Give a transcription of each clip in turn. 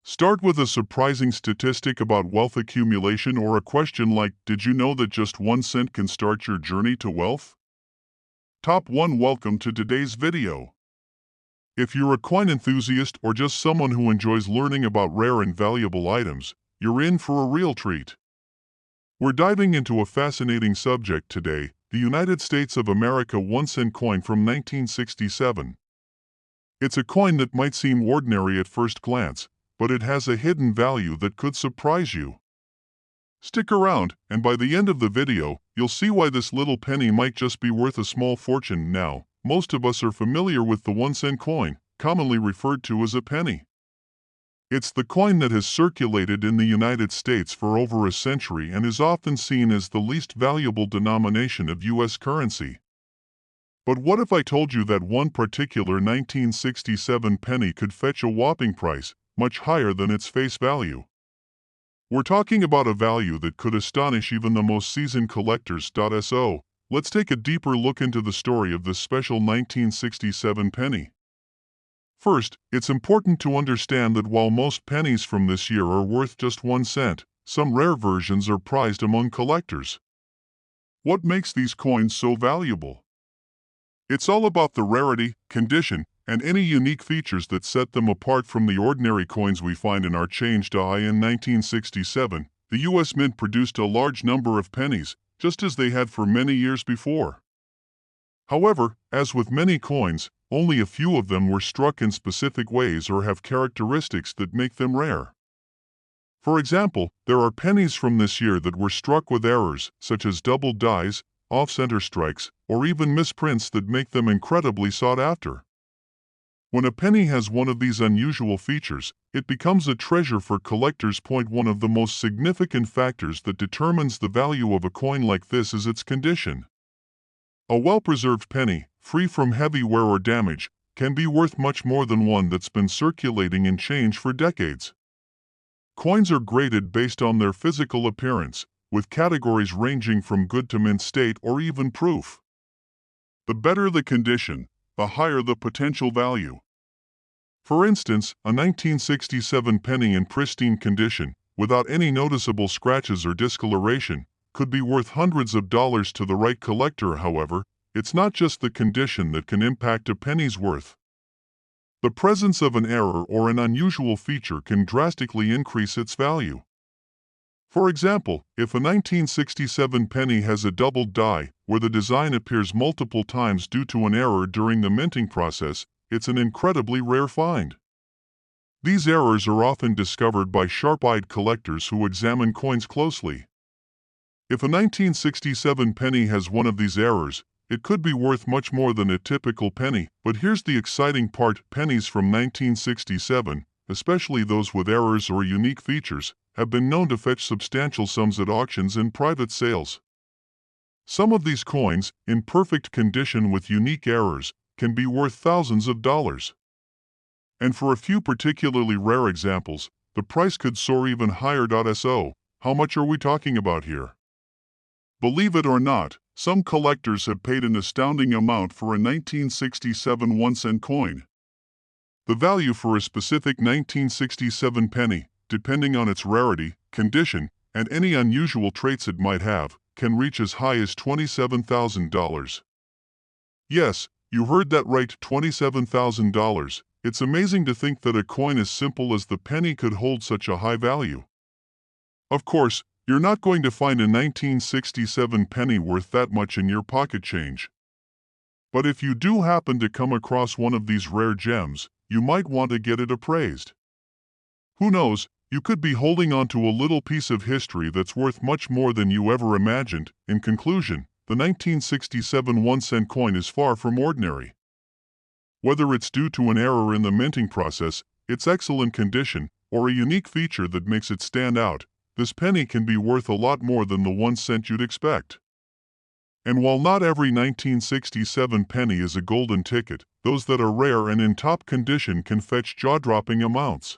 Start with a surprising statistic about wealth accumulation or a question like, did you know that just 1 cent can start your journey to wealth? Top 1. Welcome to today's video. If you're a coin enthusiast or just someone who enjoys learning about rare and valuable items, you're in for a real treat. We're diving into a fascinating subject today, the United States of America 1 cent coin from 1967. It's a coin that might seem ordinary at first glance, but it has a hidden value that could surprise you. Stick around, and by the end of the video, you'll see why this little penny might just be worth a small fortune now. Most of us are familiar with the 1 cent coin, commonly referred to as a penny. It's the coin that has circulated in the United States for over a century and is often seen as the least valuable denomination of U.S. currency. But what if I told you that one particular 1967 penny could fetch a whopping price, much higher than its face value? We're talking about a value that could astonish even the most seasoned collectors. So, let's take a deeper look into the story of this special 1967 penny. First, it's important to understand that while most pennies from this year are worth just 1 cent, some rare versions are prized among collectors. What makes these coins so valuable? It's all about the rarity, condition, and any unique features that set them apart from the ordinary coins we find in our change die. In 1967, the U.S. Mint produced a large number of pennies, just as they had for many years before. However, as with many coins, only a few of them were struck in specific ways or have characteristics that make them rare. For example, there are pennies from this year that were struck with errors, such as doubled dies, off-center strikes, or even misprints that make them incredibly sought after. When a penny has one of these unusual features, it becomes a treasure for collectors. One of the most significant factors that determines the value of a coin like this is its condition. A well-preserved penny, free from heavy wear or damage, can be worth much more than one that's been circulating in change for decades. Coins are graded based on their physical appearance, with categories ranging from good to mint state or even proof. The better the condition, the higher the potential value. For instance, a 1967 penny in pristine condition, without any noticeable scratches or discoloration, could be worth hundreds of dollars to the right collector. However, it's not just the condition that can impact a penny's worth. The presence of an error or an unusual feature can drastically increase its value. For example, if a 1967 penny has a doubled die, where the design appears multiple times due to an error during the minting process, it's an incredibly rare find. These errors are often discovered by sharp-eyed collectors who examine coins closely. If a 1967 penny has one of these errors, it could be worth much more than a typical penny. But here's the exciting part: pennies from 1967, especially those with errors or unique features, have been known to fetch substantial sums at auctions and private sales. Some of these coins, in perfect condition with unique errors, can be worth thousands of dollars. And for a few particularly rare examples, the price could soar even higher. So, how much are we talking about here? Believe it or not, some collectors have paid an astounding amount for a 1967 1-cent coin. The value for a specific 1967 penny, depending on its rarity, condition, and any unusual traits it might have, can reach as high as $27,000. Yes, you heard that right, $27,000. It's amazing to think that a coin as simple as the penny could hold such a high value. Of course, you're not going to find a 1967 penny worth that much in your pocket change. But if you do happen to come across one of these rare gems, you might want to get it appraised. Who knows, you could be holding on to a little piece of history that's worth much more than you ever imagined. In conclusion, the 1967 1-cent coin is far from ordinary. Whether it's due to an error in the minting process, its excellent condition, or a unique feature that makes it stand out, this penny can be worth a lot more than the 1 cent you'd expect. And while not every 1967 penny is a golden ticket, those that are rare and in top condition can fetch jaw-dropping amounts.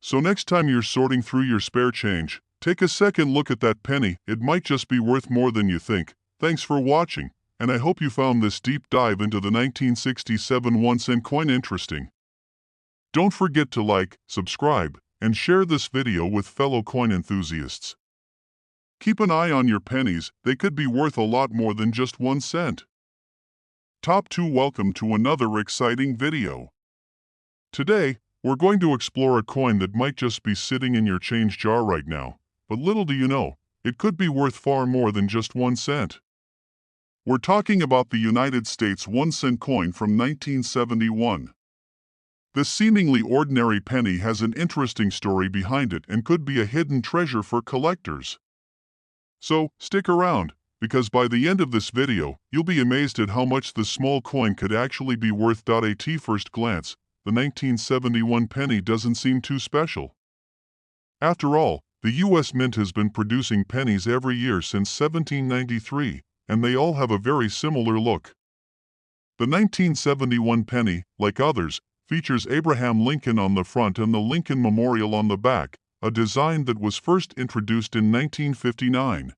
So next time you're sorting through your spare change, take a second look at that penny. It might just be worth more than you think. Thanks for watching, and I hope you found this deep dive into the 1967 1-cent coin interesting. Don't forget to like, subscribe, and share this video with fellow coin enthusiasts. Keep an eye on your pennies, they could be worth a lot more than just 1 cent. Top 2. Welcome to another exciting video. Today, we're going to explore a coin that might just be sitting in your change jar right now, but little do you know, it could be worth far more than just 1 cent. We're talking about the United States 1-cent coin from 1971. This seemingly ordinary penny has an interesting story behind it and could be a hidden treasure for collectors. So, stick around, because by the end of this video, you'll be amazed at how much this small coin could actually be worth. At first glance, the 1971 penny doesn't seem too special. After all, the U.S. Mint has been producing pennies every year since 1793, and they all have a very similar look. The 1971 penny, like others, features Abraham Lincoln on the front and the Lincoln Memorial on the back, a design that was first introduced in 1959.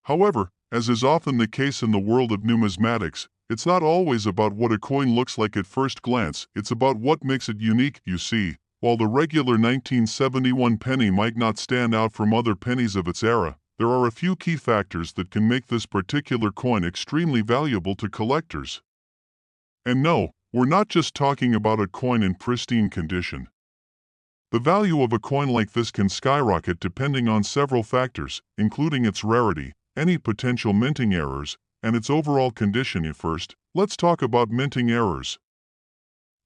However, as is often the case in the world of numismatics, it's not always about what a coin looks like at first glance, it's about what makes it unique. You see, while the regular 1971 penny might not stand out from other pennies of its era, there are a few key factors that can make this particular coin extremely valuable to collectors. And no, we're not just talking about a coin in pristine condition. The value of a coin like this can skyrocket depending on several factors, including its rarity, any potential minting errors, and its overall condition. First, let's talk about minting errors.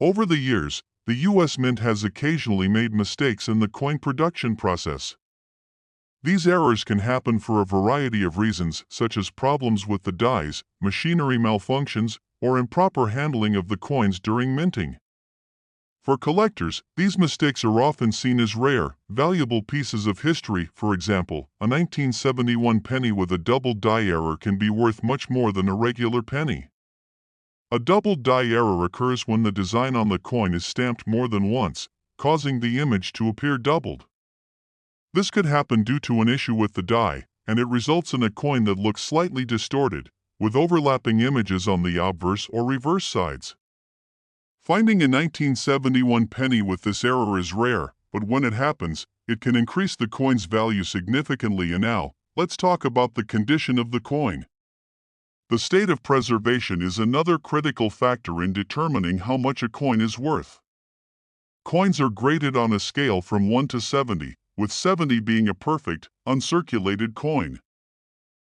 Over the years, the U.S. Mint has occasionally made mistakes in the coin production process. These errors can happen for a variety of reasons, such as problems with the dies, machinery malfunctions, or improper handling of the coins during minting. For collectors, these mistakes are often seen as rare, valuable pieces of history. For example, a 1971 penny with a double die error can be worth much more than a regular penny. A double die error occurs when the design on the coin is stamped more than once, causing the image to appear doubled. This could happen due to an issue with the die, and it results in a coin that looks slightly distorted, with overlapping images on the obverse or reverse sides. Finding a 1971 penny with this error is rare, but when it happens, it can increase the coin's value significantly. And now, let's talk about the condition of the coin. The state of preservation is another critical factor in determining how much a coin is worth. Coins are graded on a scale from 1 to 70, with 70 being a perfect, uncirculated coin.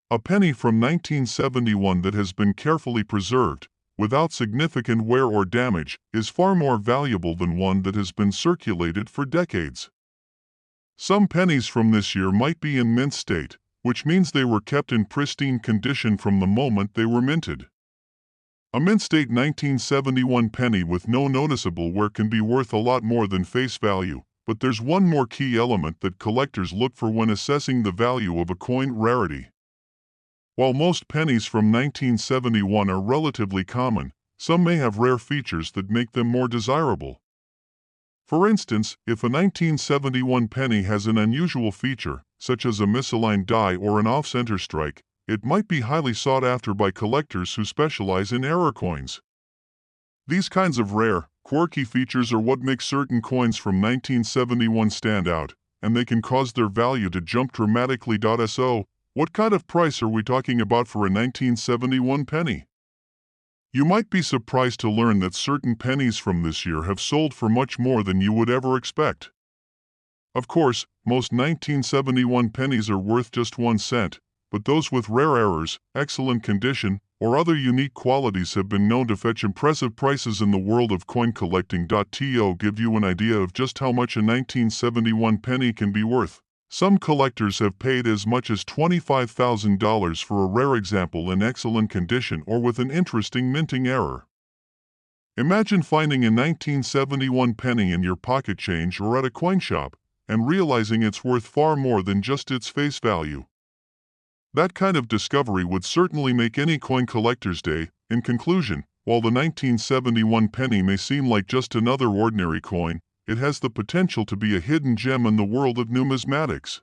A penny from 1971 that has been carefully preserved, without significant wear or damage, is far more valuable than one that has been circulated for decades. Some pennies from this year might be in mint state, which means they were kept in pristine condition from the moment they were minted. A mint state 1971 penny with no noticeable wear can be worth a lot more than face value, but there's one more key element that collectors look for when assessing the value of a coin: rarity. While most pennies from 1971 are relatively common, some may have rare features that make them more desirable. For instance, if a 1971 penny has an unusual feature, such as a misaligned die or an off-center strike, it might be highly sought after by collectors who specialize in error coins. These kinds of rare, quirky features are what make certain coins from 1971 stand out, and they can cause their value to jump dramatically. So, what kind of price are we talking about for a 1971 penny? You might be surprised to learn that certain pennies from this year have sold for much more than you would ever expect. Of course, most 1971 pennies are worth just 1 cent, but those with rare errors, excellent condition, or other unique qualities have been known to fetch impressive prices in the world of coin collecting. To give you an idea of just how much a 1971 penny can be worth, some collectors have paid as much as $25,000 for a rare example in excellent condition or with an interesting minting error. Imagine finding a 1971 penny in your pocket change or at a coin shop, and realizing it's worth far more than just its face value. That kind of discovery would certainly make any coin collector's day. In conclusion, while the 1971 penny may seem like just another ordinary coin, it has the potential to be a hidden gem in the world of numismatics.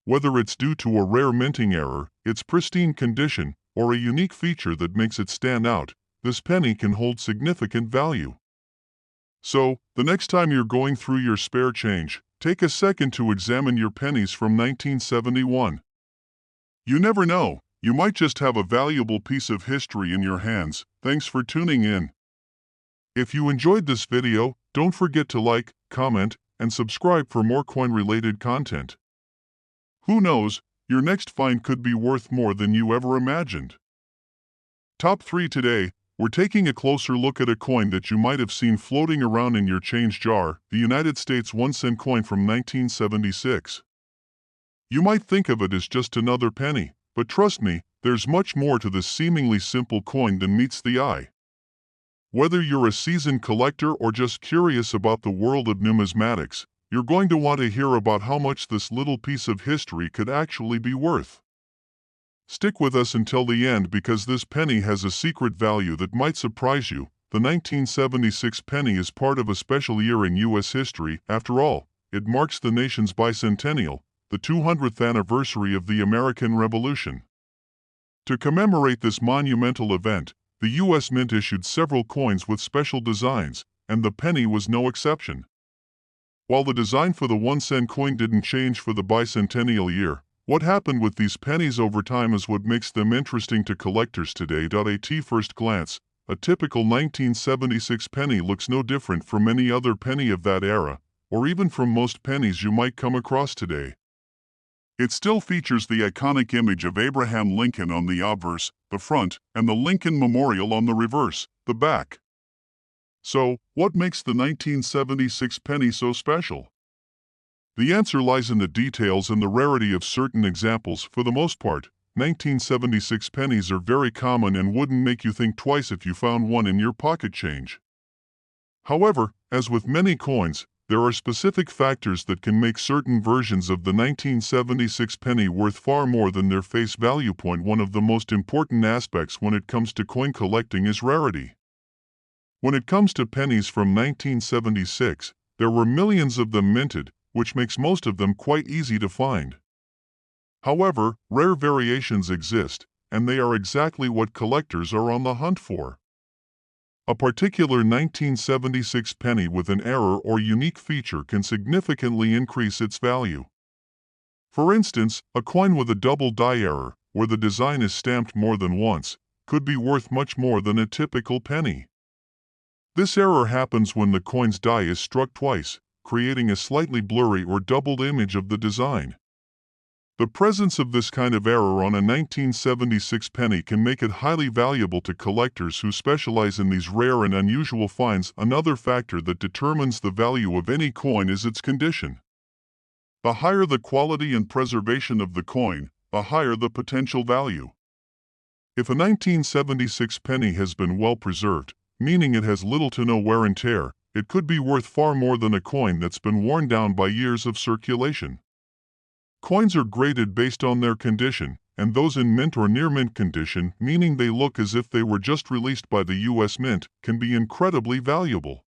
Whether it's due to a rare minting error, its pristine condition, or a unique feature that makes it stand out, this penny can hold significant value. So, the next time you're going through your spare change, take a second to examine your pennies from 1971. You never know, you might just have a valuable piece of history in your hands. Thanks for tuning in. If you enjoyed this video, don't forget to like, comment, and subscribe for more coin-related content. Who knows, your next find could be worth more than you ever imagined. Top 3 today, we're taking a closer look at a coin that you might have seen floating around in your change jar, the United States 1-cent coin from 1976. You might think of it as just another penny, but trust me, there's much more to this seemingly simple coin than meets the eye. Whether you're a seasoned collector or just curious about the world of numismatics, you're going to want to hear about how much this little piece of history could actually be worth. Stick with us until the end because this penny has a secret value that might surprise you. The 1976 penny is part of a special year in U.S. history. After all, it marks the nation's bicentennial, the 200th anniversary of the American Revolution. To commemorate this monumental event, the U.S. Mint issued several coins with special designs, and the penny was no exception. While the design for the 1-cent coin didn't change for the bicentennial year, what happened with these pennies over time is what makes them interesting to collectors today. At first glance, a typical 1976 penny looks no different from any other penny of that era, or even from most pennies you might come across today. It still features the iconic image of Abraham Lincoln on the obverse, the front, and the Lincoln Memorial on the reverse, the back. So, what makes the 1976 penny so special? The answer lies in the details and the rarity of certain examples. For the most part, 1976 pennies are very common and wouldn't make you think twice if you found one in your pocket change. However, as with many coins, there are specific factors that can make certain versions of the 1976 penny worth far more than their face value. One of the most important aspects when it comes to coin collecting is rarity. When it comes to pennies from 1976, there were millions of them minted, which makes most of them quite easy to find. However, rare variations exist, and they are exactly what collectors are on the hunt for. A particular 1976 penny with an error or unique feature can significantly increase its value. For instance, a coin with a double die error, where the design is stamped more than once, could be worth much more than a typical penny. This error happens when the coin's die is struck twice, creating a slightly blurry or doubled image of the design. The presence of this kind of error on a 1976 penny can make it highly valuable to collectors who specialize in these rare and unusual finds. Another factor that determines the value of any coin is its condition. The higher the quality and preservation of the coin, the higher the potential value. If a 1976 penny has been well preserved, meaning it has little to no wear and tear, it could be worth far more than a coin that's been worn down by years of circulation. Coins are graded based on their condition, and those in mint or near mint condition, meaning they look as if they were just released by the U.S. Mint, can be incredibly valuable.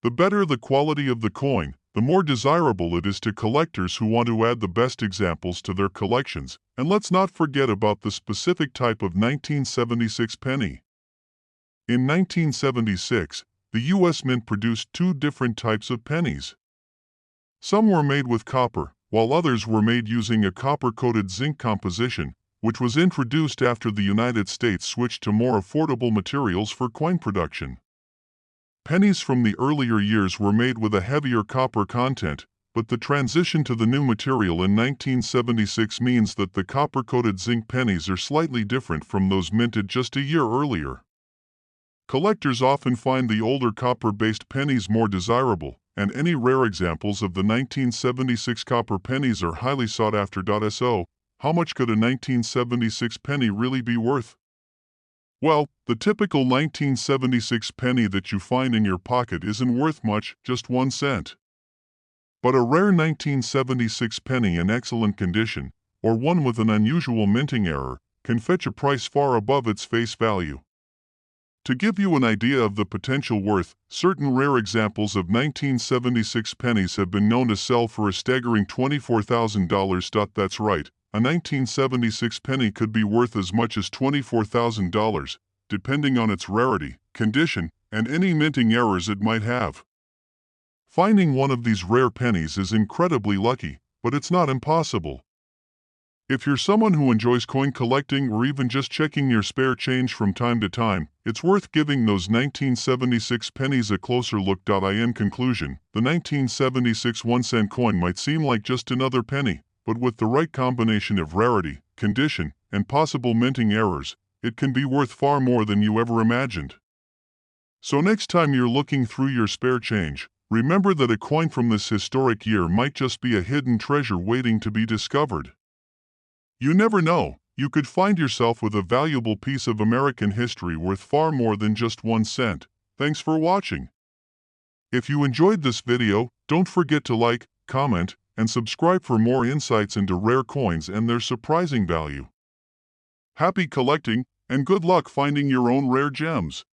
The better the quality of the coin, the more desirable it is to collectors who want to add the best examples to their collections. And let's not forget about the specific type of 1976 penny. In 1976, the U.S. Mint produced two different types of pennies. Some were made with copper, while others were made using a copper-coated zinc composition, which was introduced after the United States switched to more affordable materials for coin production. Pennies from the earlier years were made with a heavier copper content, but the transition to the new material in 1976 means that the copper-coated zinc pennies are slightly different from those minted just a year earlier. Collectors often find the older copper-based pennies more desirable, and any rare examples of the 1976 copper pennies are highly sought after. So, how much could a 1976 penny really be worth? Well, the typical 1976 penny that you find in your pocket isn't worth much, just 1 cent. But a rare 1976 penny in excellent condition, or one with an unusual minting error, can fetch a price far above its face value. To give you an idea of the potential worth, certain rare examples of 1976 pennies have been known to sell for a staggering $24,000. That's right, a 1976 penny could be worth as much as $24,000, depending on its rarity, condition, and any minting errors it might have. Finding one of these rare pennies is incredibly lucky, but it's not impossible. If you're someone who enjoys coin collecting or even just checking your spare change from time to time, it's worth giving those 1976 pennies a closer look. In conclusion, the 1976 1-cent coin might seem like just another penny, but with the right combination of rarity, condition, and possible minting errors, it can be worth far more than you ever imagined. So next time you're looking through your spare change, remember that a coin from this historic year might just be a hidden treasure waiting to be discovered. You never know, you could find yourself with a valuable piece of American history worth far more than just 1 cent. Thanks for watching. If you enjoyed this video, don't forget to like, comment, and subscribe for more insights into rare coins and their surprising value. Happy collecting, and good luck finding your own rare gems!